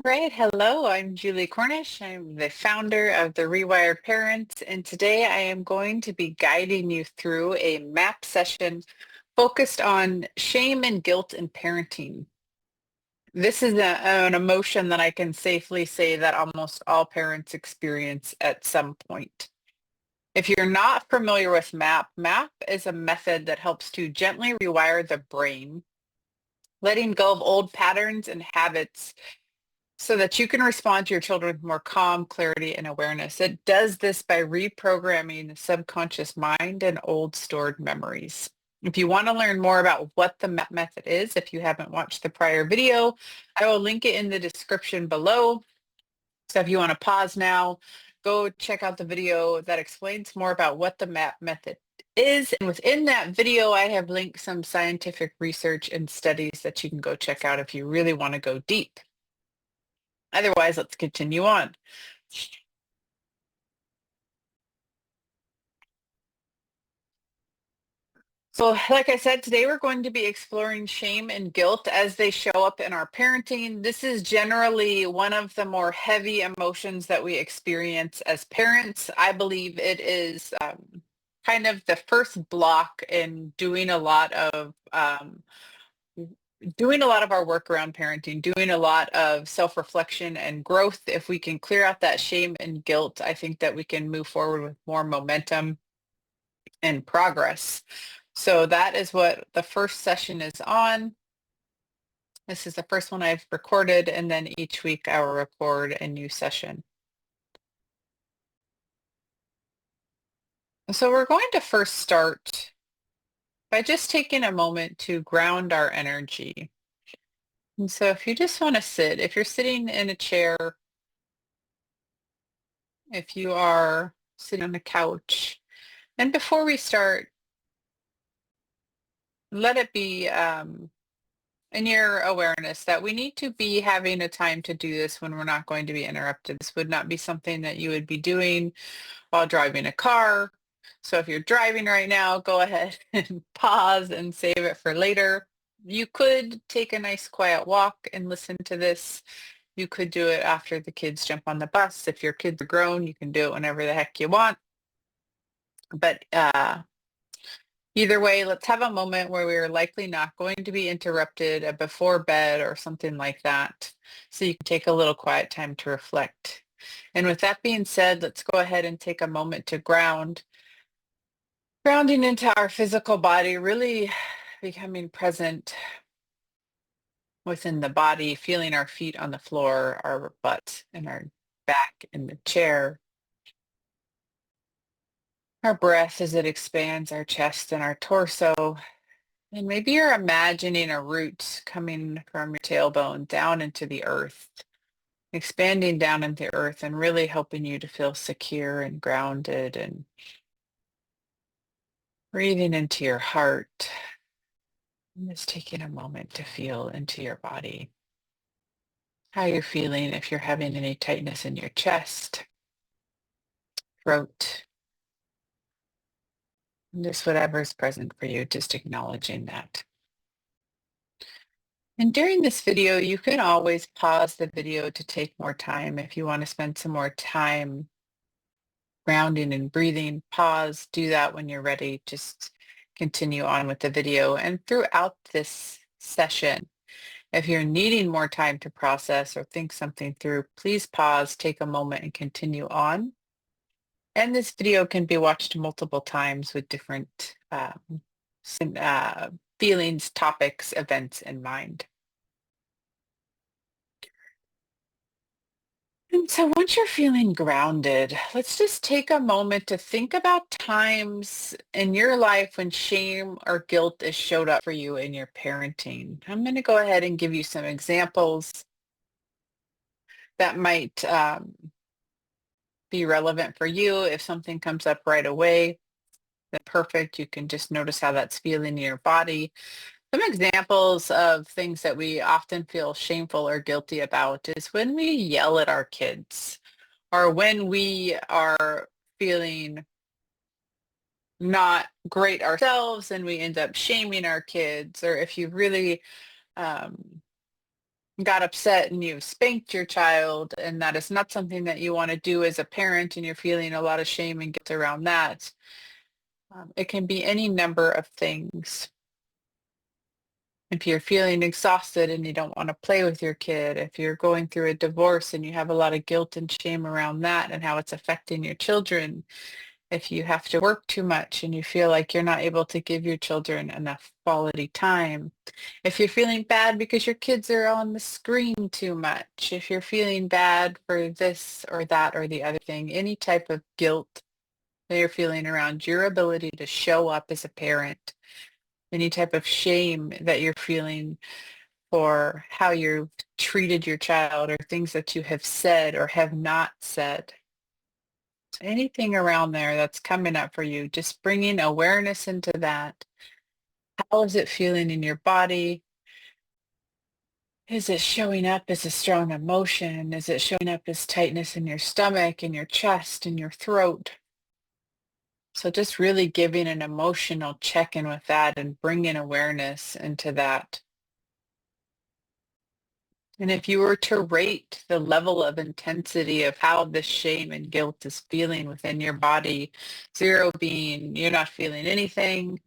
Right. Hello, I'm Julie Cornish. I'm the founder of the Rewire Parents, and today I am going to be guiding you through a map session focused on shame and guilt in parenting. This is an emotion that I can safely say that almost all parents experience at some point. If you're not familiar with MAP is a method that helps to gently rewire the brain, letting go of old patterns and habits so that you can respond to your children with more calm, clarity, and awareness. It does this by reprogramming the subconscious mind and old stored memories. If you want to learn more about what the MAP method is, if you haven't watched the prior video, I will link it in the description below. So if you want to pause now, go check out the video that explains more about what the MAP method is. And within that video, I have linked some scientific research and studies that you can go check out if you really want to go deep. Otherwise, let's continue on. So, like I said, today we're going to be exploring shame and guilt as they show up in our parenting. This is generally one of the more heavy emotions that we experience as parents. I believe it is kind of the first block in doing a lot of our work around parenting, doing a lot of self-reflection and growth. If we can clear out that shame and guilt, I think that we can move forward with more momentum and progress. So that is what the first session is on. This is the first one I've recorded, and then each week I will record a new session. So we're going to first start by just taking a moment to ground our energy. And so if you just want to sit, if you're sitting in a chair, if you are sitting on the couch, and before we start, let it be in your awareness that we need to be having a time to do this when we're not going to be interrupted. This would not be something that you would be doing while driving a car. So if you're driving right now, go ahead and pause and save it for later. You could take a nice quiet walk and listen to this. You could do it after the kids jump on the bus. If your kids are grown, you can do it whenever the heck you want. But either way, let's have a moment where we're likely not going to be interrupted before bed or something like that. So you can take a little quiet time to reflect. And with that being said, let's go ahead and take a moment to ground. Grounding into our physical body, really becoming present within the body, feeling our feet on the floor, our butt and our back in the chair. Our breath as it expands our chest and our torso. And maybe you're imagining a root coming from your tailbone down into the earth, expanding down into the earth and really helping you to feel secure and grounded and breathing into your heart. And just taking a moment to feel into your body, how you're feeling, if you're having any tightness in your chest, throat, and just whatever is present for you, just acknowledging that. And during this video, you can always pause the video to take more time. If you want to spend some more time grounding and breathing, pause, do that when you're ready. Just continue on with the video. And throughout this session, if you're needing more time to process or think something through, please pause, take a moment and continue on. And this video can be watched multiple times with different feelings, topics, events in mind. And so once you're feeling grounded, let's just take a moment to think about times in your life when shame or guilt has showed up for you in your parenting. I'm going to go ahead and give you some examples that might be relevant for you. If something comes up right away, then perfect. You can just notice how that's feeling in your body. Some examples of things that we often feel shameful or guilty about is when we yell at our kids or when we are feeling not great ourselves and we end up shaming our kids, or if you really um, got upset and you spanked your child, and that is not something that you want to do as a parent, and you're feeling a lot of shame and guilt around that. It can be any number of things. If you're feeling exhausted and you don't want to play with your kid, if you're going through a divorce and you have a lot of guilt and shame around that and how it's affecting your children, if you have to work too much and you feel like you're not able to give your children enough quality time, if you're feeling bad because your kids are on the screen too much, if you're feeling bad for this or that or the other thing, any type of guilt that you're feeling around your ability to show up as a parent, any type of shame that you're feeling for how you've treated your child or things that you have said or have not said. Anything around there that's coming up for you, just bringing awareness into that. How is it feeling in your body? Is it showing up as a strong emotion? Is it showing up as tightness in your stomach, in your chest, in your throat? So just really giving an emotional check-in with that and bringing awareness into that. And if you were to rate the level of intensity of how this shame and guilt is feeling within your body, 0 being you're not feeling anything,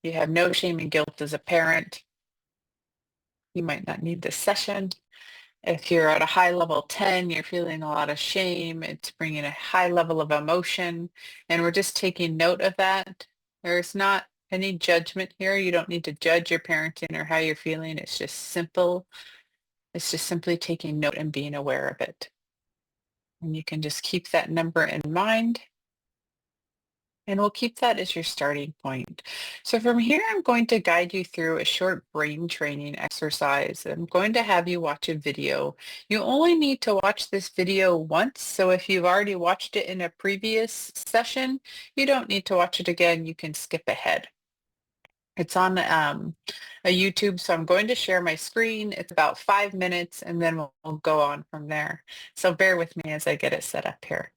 you have no shame and guilt as a parent, you might not need this session. If you're at a high level 10, you're feeling a lot of shame, it's bringing a high level of emotion, and we're just taking note of that. There's not any judgment here. You don't need to judge your parenting or how you're feeling. It's just simple. It's just simply taking note and being aware of it. And you can just keep that number in mind, and we'll keep that as your starting point. So from here, I'm going to guide you through a short brain training exercise. I'm going to have you watch a video. You only need to watch this video once. So if you've already watched it in a previous session, you don't need to watch it again. You can skip ahead. It's on a YouTube, so I'm going to share my screen. It's about 5 minutes, and then we'll go on from there. So bear with me as I get it set up here.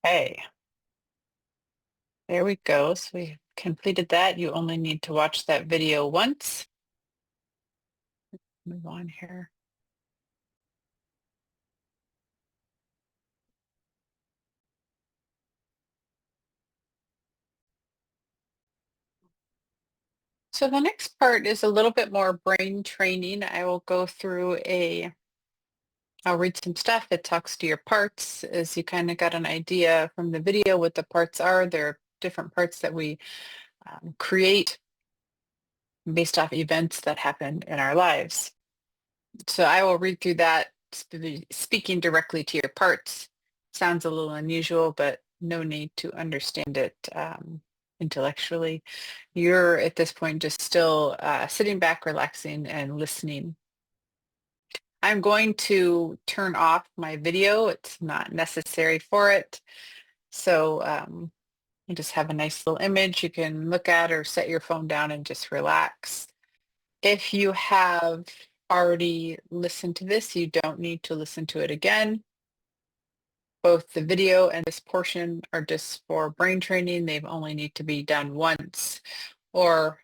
Okay, there we go. So we completed that. You only need to watch that video once. Move on here. So the next part is a little bit more brain training. I will go through I'll read some stuff. It talks to your parts as you kind of got an idea from the video what the parts are. There are different parts that we create based off events that happen in our lives. So I will read through that, speaking directly to your parts. Sounds a little unusual, but no need to understand it intellectually. You're at this point just still sitting back, relaxing, and listening. I'm going to turn off my video. It's not necessary for it. So you just have a nice little image you can look at or set your phone down and just relax. If you have already listened to this, you don't need to listen to it again. Both the video and this portion are just for brain training. They only need to be done once. Or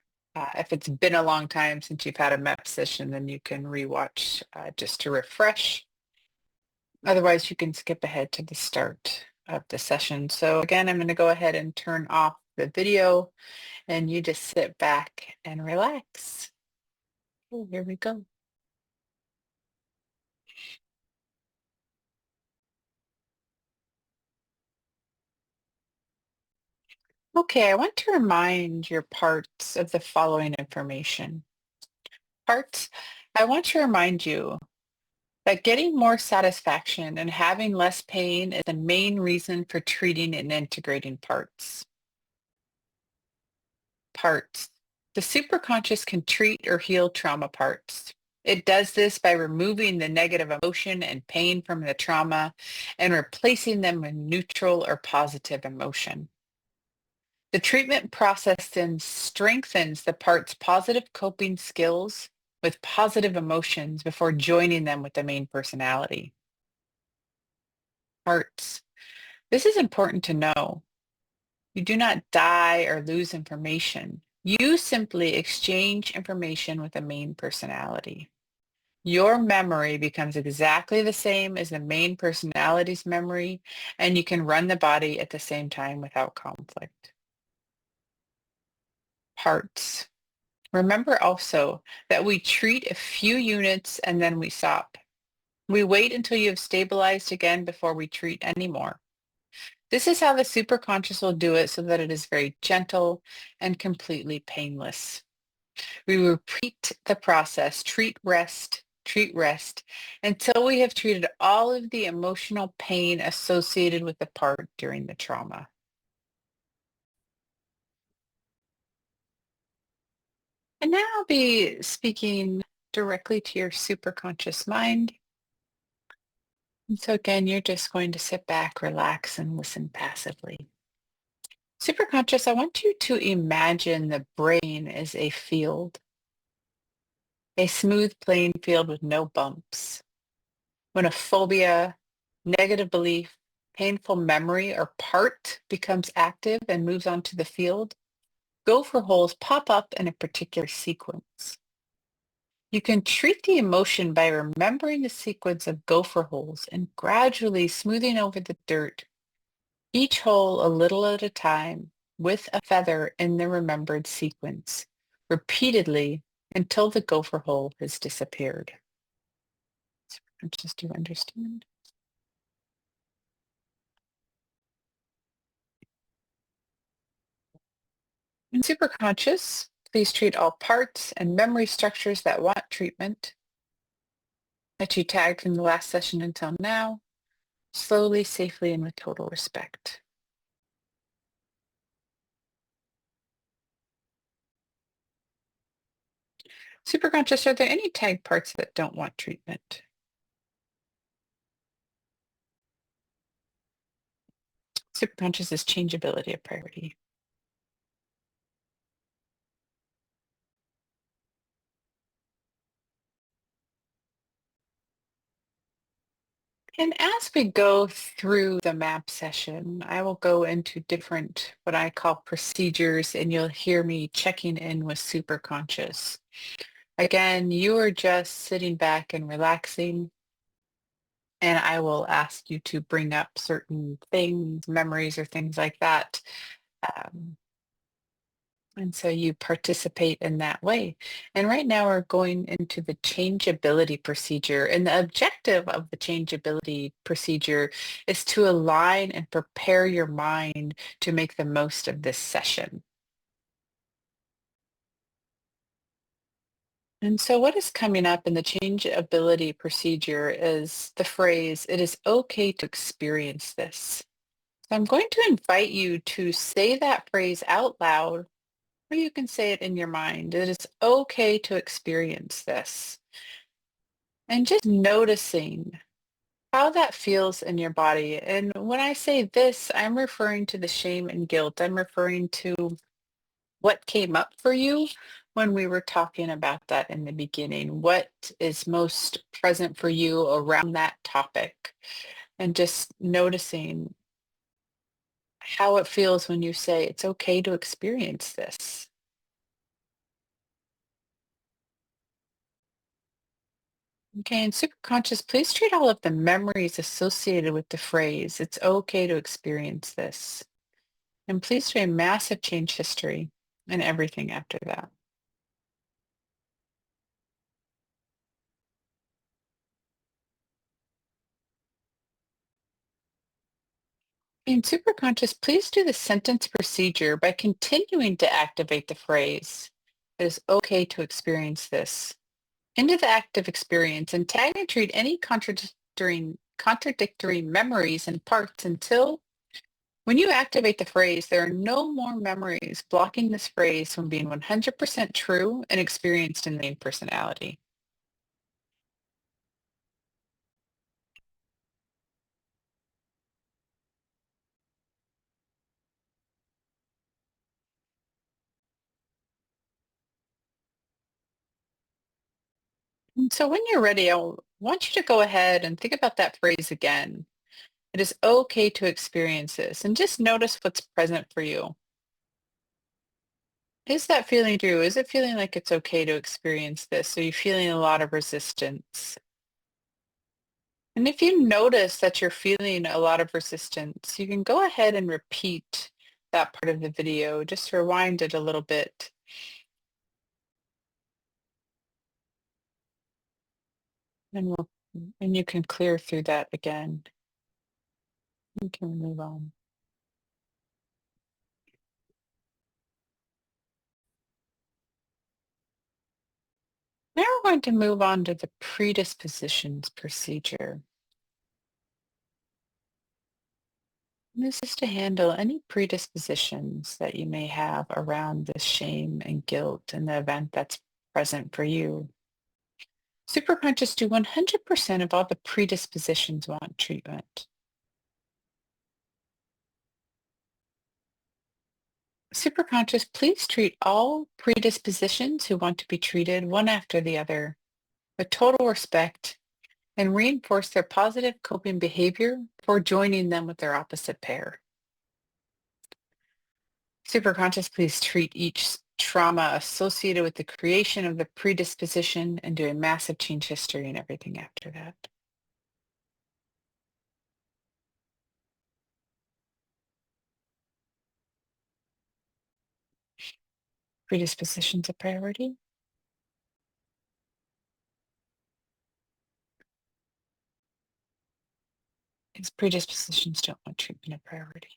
if it's been a long time since you've had a MEP session, then you can rewatch just to refresh. Otherwise, you can skip ahead to the start of the session. So again, I'm going to go ahead and turn off the video and you just sit back and relax. Oh, here we go. Okay, I want to remind your parts of the following information. Parts, I want to remind you that getting more satisfaction and having less pain is the main reason for treating and integrating parts. Parts. The superconscious can treat or heal trauma parts. It does this by removing the negative emotion and pain from the trauma and replacing them with neutral or positive emotion. The treatment process then strengthens the part's positive coping skills with positive emotions before joining them with the main personality. Parts. This is important to know. You do not die or lose information. You simply exchange information with the main personality. Your memory becomes exactly the same as the main personality's memory, and you can run the body at the same time without conflict. Parts. Remember also that we treat a few units and then we stop. We wait until you have stabilized again before we treat anymore. This is how the superconscious will do it so that it is very gentle and completely painless. We repeat the process, treat, rest, until we have treated all of the emotional pain associated with the part during the trauma. And now I'll be speaking directly to your superconscious mind. And so again, you're just going to sit back, relax, and listen passively. Superconscious, I want you to imagine the brain as a field, a smooth playing field with no bumps. When a phobia, negative belief, painful memory, or part becomes active and moves onto the field, gopher holes pop up in a particular sequence. You can treat the emotion by remembering the sequence of gopher holes and gradually smoothing over the dirt, each hole a little at a time, with a feather in the remembered sequence, repeatedly until the gopher hole has disappeared. Just to understand. In superconscious, please treat all parts and memory structures that want treatment that you tagged from the last session until now, slowly, safely, and with total respect. Superconscious, are there any tagged parts that don't want treatment? Superconscious is changeability a priority. And as we go through the map session, I will go into different, what I call procedures, and you'll hear me checking in with Superconscious. Again, you are just sitting back and relaxing, and I will ask you to bring up certain things, memories, or things like that. Um, and so you participate in that way. And right now we're going into the changeability procedure. And the objective of the changeability procedure is to align and prepare your mind to make the most of this session. And so what is coming up in the changeability procedure is the phrase, "It is okay to experience this." So I'm going to invite you to say that phrase out loud, or you can say it in your mind. It is okay to experience this. And just noticing how that feels in your body. And when I say this, I'm referring to the shame and guilt. I'm referring to what came up for you when we were talking about that in the beginning. What is most present for you around that topic? And just noticing how it feels when you say it's okay to experience this. Okay, and superconscious, please treat all of the memories associated with the phrase, "It's okay to experience this." And please do a massive change history and everything after that. In superconscious, please do the sentence procedure by continuing to activate the phrase, "It is okay to experience this," into the active experience and tag and treat any contradictory memories and parts until when you activate the phrase, there are no more memories blocking this phrase from being 100% true and experienced in the main personality. And so when you're ready, I want you to go ahead and think about that phrase again. It is okay to experience this and just notice what's present for you. Is that feeling true? Is it feeling like it's okay to experience this? Are you feeling a lot of resistance? And if you notice that you're feeling a lot of resistance, you can go ahead and repeat that part of the video. Just rewind it a little bit, and you can clear through that again. You can move on. Now we're going to move on to the predispositions procedure. And this is to handle any predispositions that you may have around the shame and guilt in the event that's present for you. Superconscious do 100% of all the predispositions want treatment. Superconscious, please treat all predispositions who want to be treated one after the other with total respect and reinforce their positive coping behavior for joining them with their opposite pair. Superconscious, please treat each trauma associated with the creation of the predisposition and do a massive change history and everything after that. Predisposition's a priority? Because predispositions don't want treatment a priority.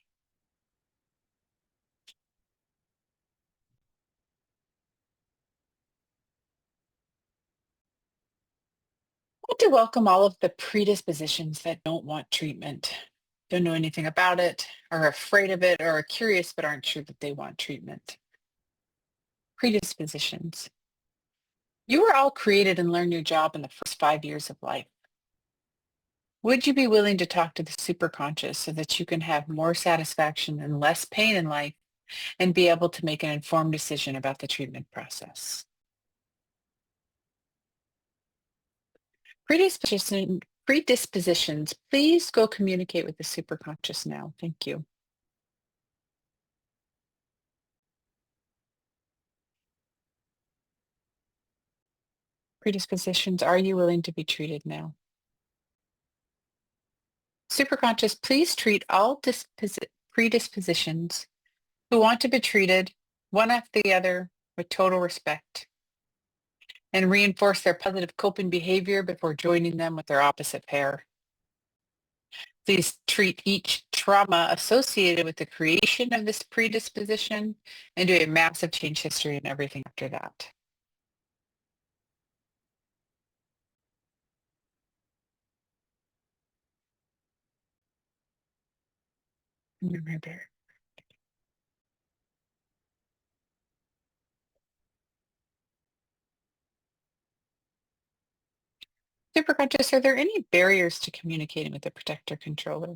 I want to welcome all of the predispositions that don't want treatment, don't know anything about it, are afraid of it, or are curious but aren't sure that they want treatment. Predispositions. You were all created and learn your job in the first 5 years of life. Would you be willing to talk to the superconscious so that you can have more satisfaction and less pain in life and be able to make an informed decision about the treatment process? Predisposition, Predispositions, please go communicate with the superconscious now. Thank you. Predispositions, are you willing to be treated now? Superconscious, please treat all predispositions who want to be treated one after the other with total respect and reinforce their positive coping behavior before joining them with their opposite pair. Please treat each trauma associated with the creation of this predisposition and do a massive change history and everything after that. Superconscious, are there any barriers to communicating with the protector controller?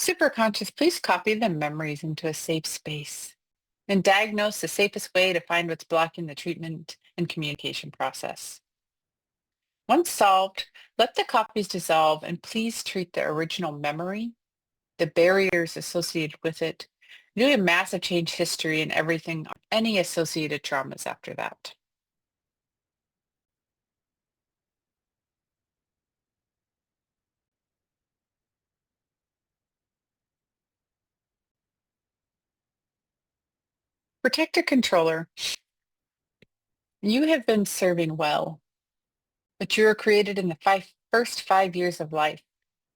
Superconscious, please copy the memories into a safe space and diagnose the safest way to find what's blocking the treatment and communication process. Once solved, let the copies dissolve and please treat the original memory, the barriers associated with it, do a massive change history and everything, any associated traumas after that. Protector controller, you have been serving well, but you were created in the first 5 years of life,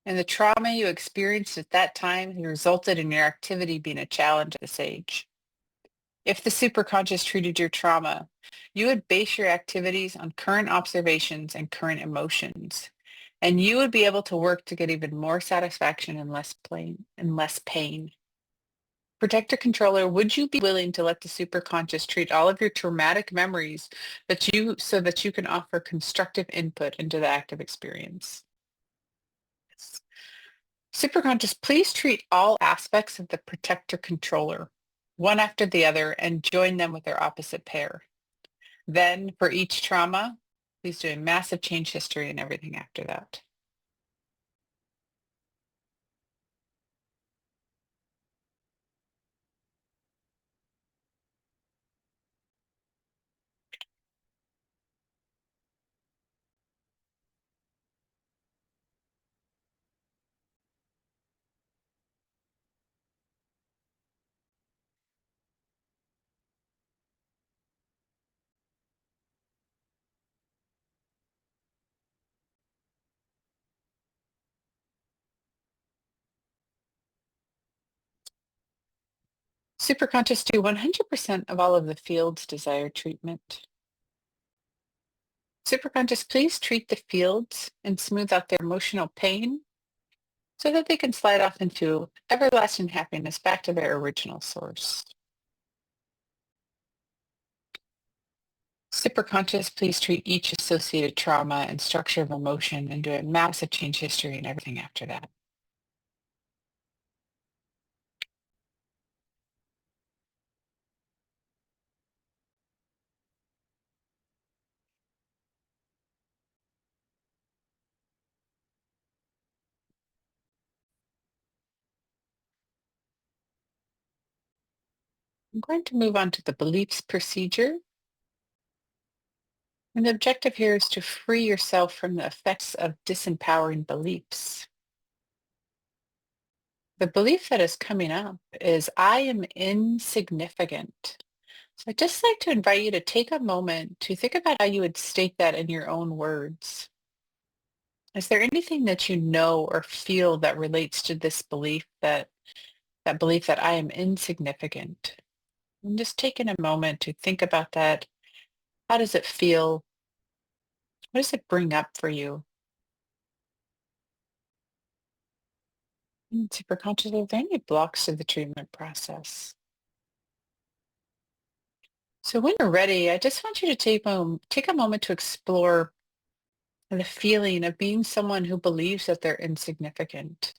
and the trauma you experienced at that time has resulted in your activity being a challenge at this age. If the superconscious treated your trauma, you would base your activities on current observations and current emotions, and you would be able to work to get even more satisfaction and less pain. Protector controller, would you be willing to let the superconscious treat all of your traumatic memories so that you can offer constructive input into the active experience? Yes. Superconscious, please treat all aspects of the protector controller, one after the other, and join them with their opposite pair. Then, for each trauma, please do a massive change history and everything after that. Superconscious, do 100% of all of the field's desired treatment. Superconscious, please treat the fields and smooth out their emotional pain so that they can slide off into everlasting happiness back to their original source. Superconscious, please treat each associated trauma and structure of emotion and do a massive change history and everything after that. I'm going to move on to the beliefs procedure. And the objective here is to free yourself from the effects of disempowering beliefs. The belief that is coming up is, I am insignificant. So I'd just like to invite you to take a moment to think about how you would state that in your own words. Is there anything that you know or feel that relates to this belief, that belief that I am insignificant? And just taking a moment to think about that. How does it feel? What does it bring up for you? Superconscious, are there any blocks to the treatment process? So when you're ready, I just want you to take a moment to explore the feeling of being someone who believes that they're insignificant.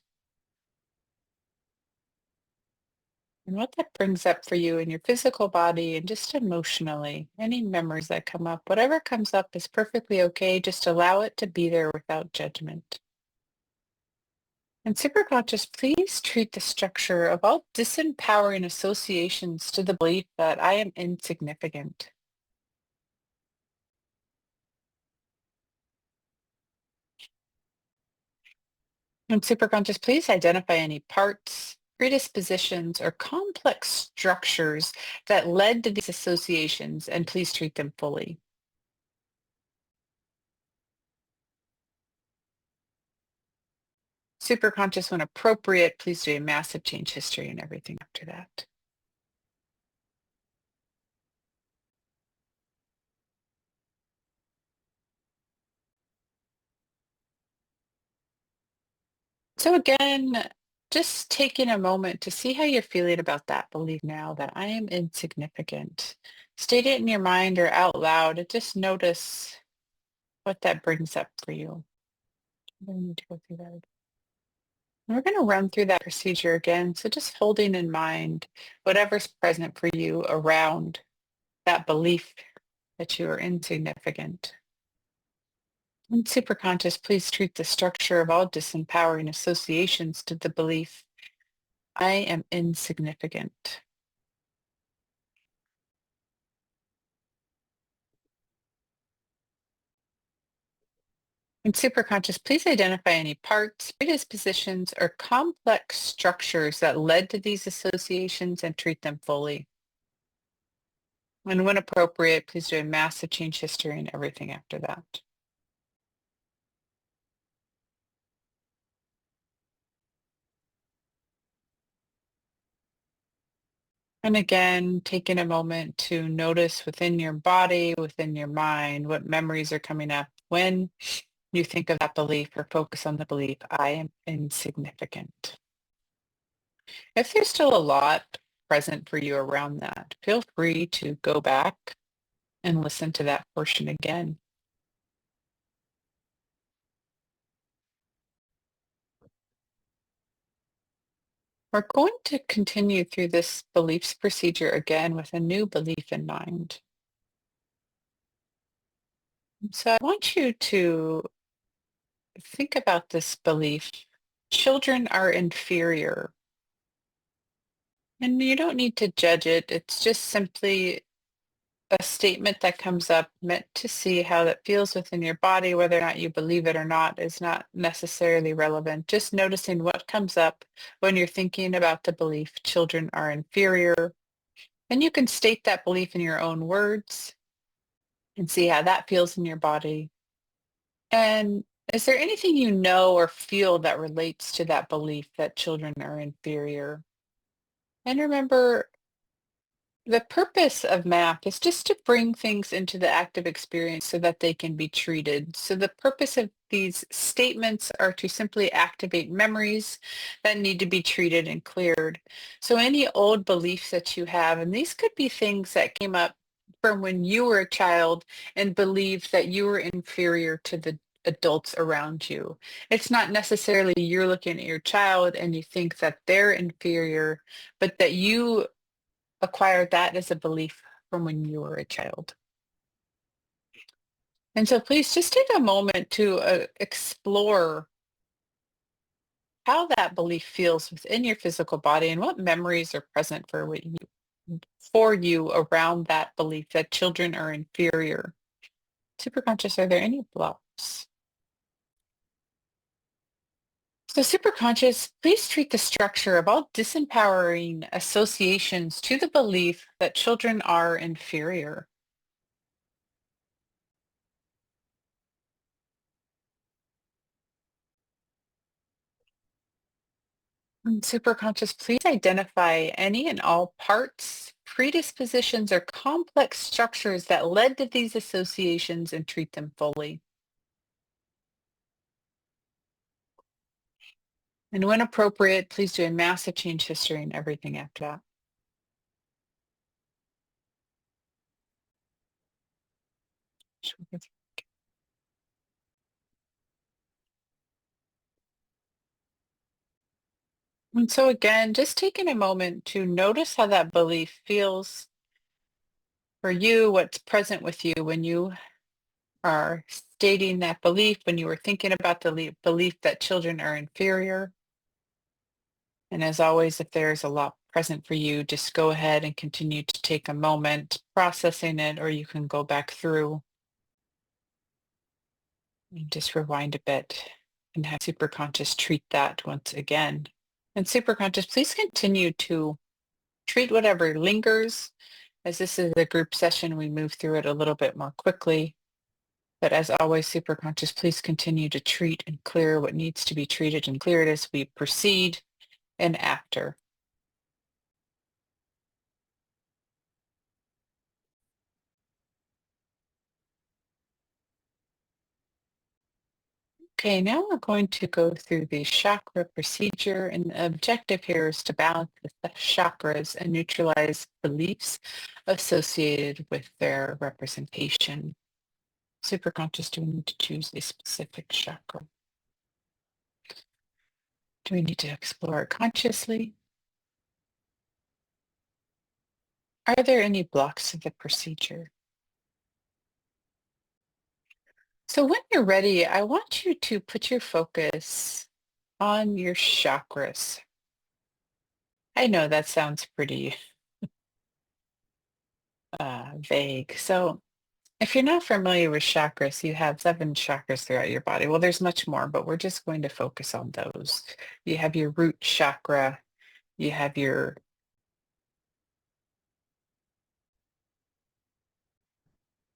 and what that brings up for you in your physical body and just emotionally. Any memories that come up, whatever comes up is perfectly okay. Just allow it to be there without judgment. And superconscious, please treat the structure of all disempowering associations to the belief that I am insignificant. And superconscious, please identify any parts, predispositions, or complex structures that led to these associations, and please treat them fully. Superconscious, when appropriate, please do a massive change history and everything after that. So again, just taking a moment to see how you're feeling about that belief now that I am insignificant. State it in your mind or out loud and just notice what that brings up for you. I don't need to go through that. And we're going to run through that procedure again. So just holding in mind whatever's present for you around that belief that you are insignificant. And superconscious, please treat the structure of all disempowering associations to the belief I am insignificant. And superconscious, please identify any parts, predispositions, or complex structures that led to these associations and treat them fully. And when appropriate, please do a massive change history and everything after that. And again, taking a moment to notice within your body, within your mind, what memories are coming up when you think of that belief or focus on the belief, I am insignificant. If there's still a lot present for you around that, feel free to go back and listen to that portion again. We're going to continue through this beliefs procedure again with a new belief in mind. So I want you to think about this belief. Children are inferior. And you don't need to judge it. It's just simply a statement that comes up meant to see how that feels within your body. Whether or not you believe it or not is not necessarily relevant. Just noticing what comes up when you're thinking about the belief children are inferior. And you can state that belief in your own words and see how that feels in your body. And is there anything you know or feel that relates to that belief that children are inferior? And remember, the purpose of MAP is just to bring things into the active experience so that they can be treated. So the purpose of these statements are to simply activate memories that need to be treated and cleared. So any old beliefs that you have, and these could be things that came up from when you were a child and believed that you were inferior to the adults around you. It's not necessarily you're looking at your child and you think that they're inferior, but that you acquired that as a belief from when you were a child. And so please just take a moment to explore how that belief feels within your physical body and what memories are present for you around that belief that children are inferior. Superconscious, are there any blocks? So superconscious, please treat the structure of all disempowering associations to the belief that children are inferior. And superconscious, please identify any and all parts, predispositions, or complex structures that led to these associations and treat them fully. And when appropriate, please do a massive change history and everything after that. Sure. And so again, just taking a moment to notice how that belief feels for you, what's present with you when you are stating that belief, when you were thinking about the belief that children are inferior. And as always, if there's a lot present for you, just go ahead and continue to take a moment processing it, or you can go back through and just rewind a bit and have Superconscious treat that once again. And Superconscious, please continue to treat whatever lingers. As this is a group session, we move through it a little bit more quickly. But as always, Superconscious, please continue to treat and clear what needs to be treated and cleared as we proceed and after. Okay, now we're going to go through the chakra procedure, and the objective here is to balance the chakras and neutralize beliefs associated with their representation. Superconscious, do we need to choose a specific chakra? Do we need to explore it consciously? Are there any blocks to the procedure? So when you're ready, I want you to put your focus on your chakras. I know that sounds pretty vague. So if you're not familiar with chakras, you have 7 chakras throughout your body. Well, there's much more, but we're just going to focus on those. You have your root chakra, you have your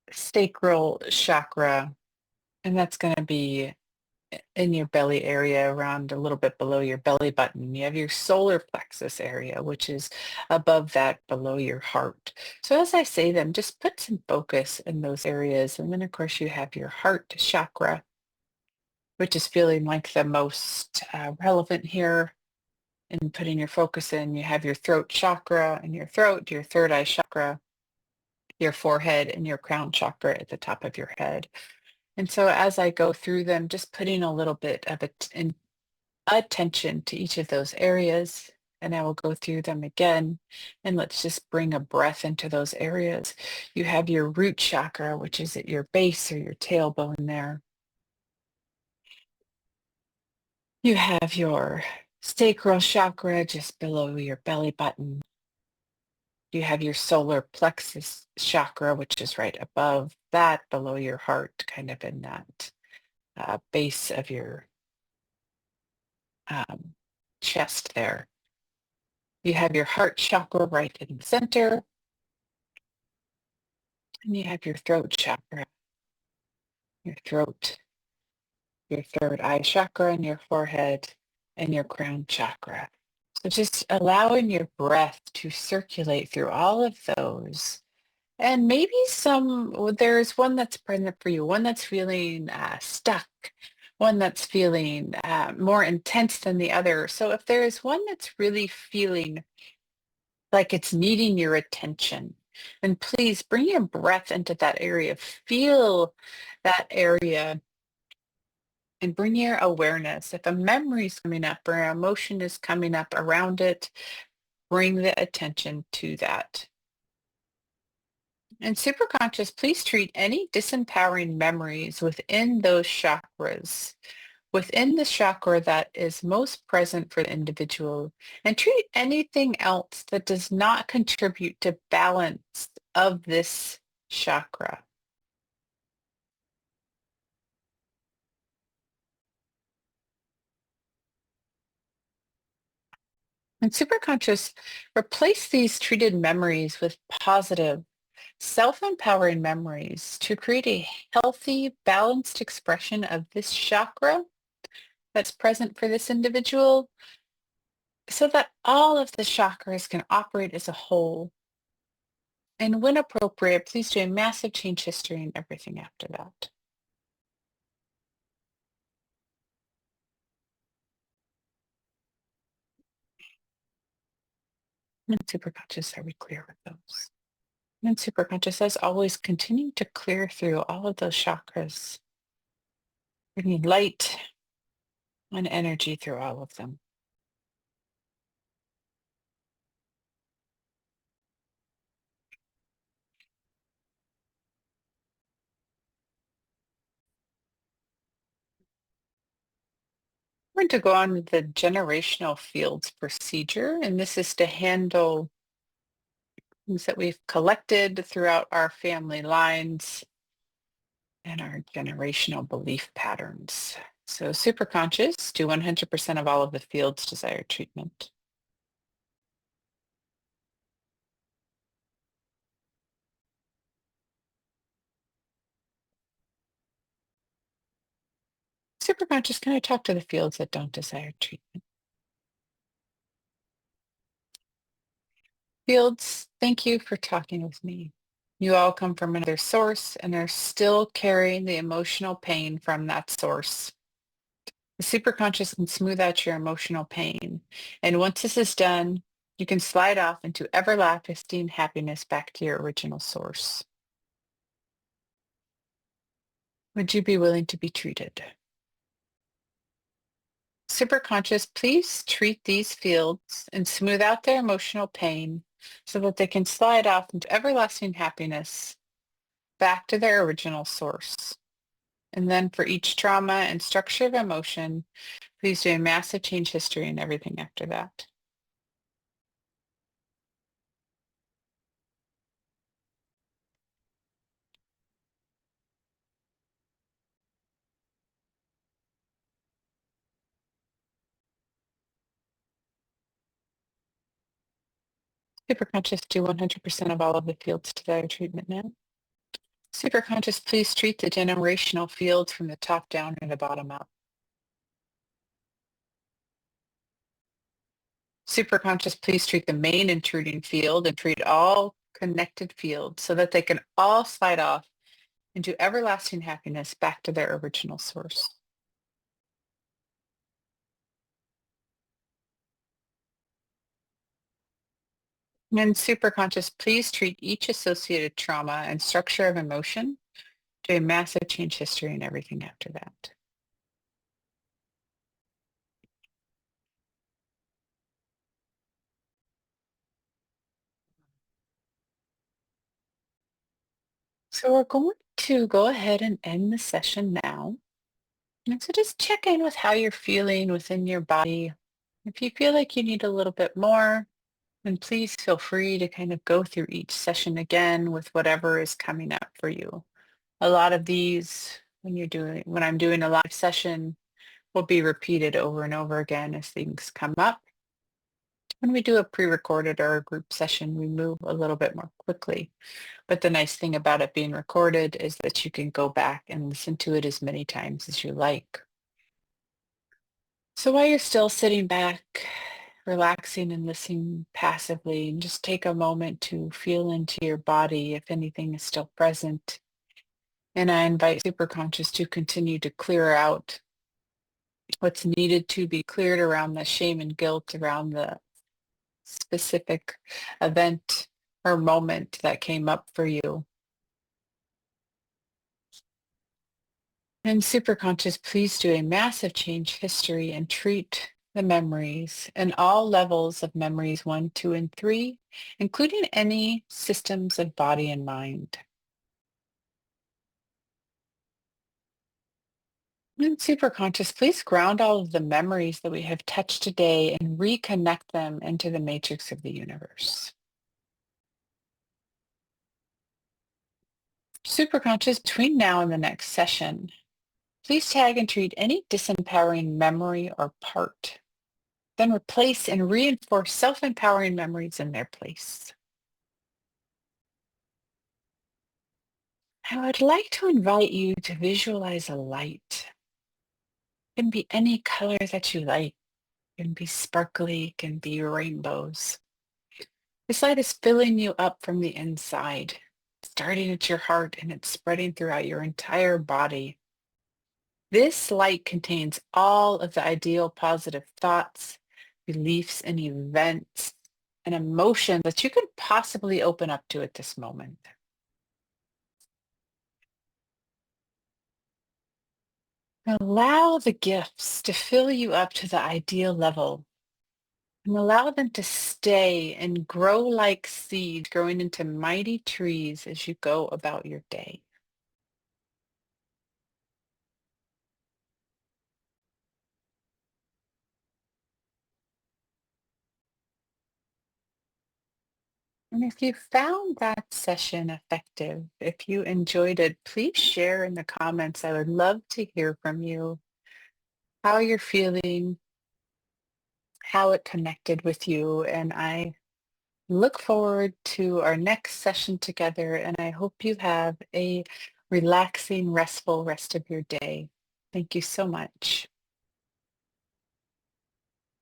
sacral chakra, and that's going to be in your belly area around a little bit below your belly button. You have your solar plexus area, which is above that below your heart. So as I say them, just put some focus in those areas. And then of course you have your heart chakra, which is feeling like the most relevant here in putting your focus in. You have your throat chakra and your throat, your third eye chakra, your forehead, and your crown chakra at the top of your head. And so as I go through them, just putting a little bit of attention to each of those areas, and I will go through them again. And let's just bring a breath into those areas. You have your root chakra, which is at your base or your tailbone there. You have your sacral chakra just below your belly button. You have your solar plexus chakra, which is right above that, below your heart, kind of in that base of your um, chest there. You have your heart chakra right in the center, and you have your throat chakra, your throat, your third eye chakra, and your forehead, and your crown chakra. So just allowing your breath to circulate through all of those. And maybe there's one that's present for you, one that's feeling stuck, one that's feeling more intense than the other. So if there is one that's really feeling like it's needing your attention, then please bring your breath into that area. Feel that area and bring your awareness. If a memory is coming up or an emotion is coming up around it, bring the attention to that. And superconscious, please treat any disempowering memories within those chakras, within the chakra that is most present for the individual, and treat anything else that does not contribute to balance of this chakra. And superconscious, replace these treated memories with positive, self-empowering memories to create a healthy, balanced expression of this chakra that's present for this individual so that all of the chakras can operate as a whole. And when appropriate, please do a massive change history and everything after that. And superconscious, are we clear with those? And superconscious, as always, continue to clear through all of those chakras, bringing light and energy through all of them. going to go on with the generational fields procedure, and this is to handle things that we've collected throughout our family lines and our generational belief patterns. So Superconscious, do 100% of all of the field's desired treatment. Superconscious, can I talk to the fields that don't desire treatment? Fields, thank you for talking with me. You all come from another source and are still carrying the emotional pain from that source. The superconscious can smooth out your emotional pain. And once this is done, you can slide off into everlasting happiness back to your original source. Would you be willing to be treated? Superconscious, please treat these fields and smooth out their emotional pain so that they can slide off into everlasting happiness back to their original source. And then for each trauma and structure of emotion, please do a massive change history and everything after that. Superconscious, do 100% of all of the fields to their treatment now. Superconscious, please treat the generational fields from the top down and the bottom up. Superconscious, please treat the main intruding field and treat all connected fields so that they can all slide off into everlasting happiness back to their original source. And superconscious, please treat each associated trauma and structure of emotion to a massive change history and everything after that. So we're going to go ahead and end the session now. And so just check in with how you're feeling within your body. If you feel like you need a little bit more, then please feel free to kind of go through each session again with whatever is coming up for you. A lot of these, when I'm doing a live session, will be repeated over and over again as things come up. When we do a pre-recorded or a group session, we move a little bit more quickly. But the nice thing about it being recorded is that you can go back and listen to it as many times as you like. So while you're still sitting back, relaxing and listening passively, and just take a moment to feel into your body if anything is still present. And I invite Superconscious to continue to clear out what's needed to be cleared around the shame and guilt around the specific event or moment that came up for you. And Superconscious, please do a massive change history and treat the memories and all levels of memories 1, 2, and 3, including any systems of body and mind. And Superconscious, please ground all of the memories that we have touched today and reconnect them into the matrix of the universe. Superconscious, between now and the next session, please tag and treat any disempowering memory or part. Then replace and reinforce self-empowering memories in their place. I would like to invite you to visualize a light. It can be any color that you like. It can be sparkly, it can be rainbows. This light is filling you up from the inside, starting at your heart and it's spreading throughout your entire body. This light contains all of the ideal positive thoughts, beliefs, and events and emotions that you could possibly open up to at this moment. Allow the gifts to fill you up to the ideal level and allow them to stay and grow like seeds growing into mighty trees as you go about your day. And if you found that session effective, if you enjoyed it, please share in the comments. I would love to hear from you, how you're feeling, how it connected with you. And I look forward to our next session together. And I hope you have a relaxing, restful rest of your day. Thank you so much.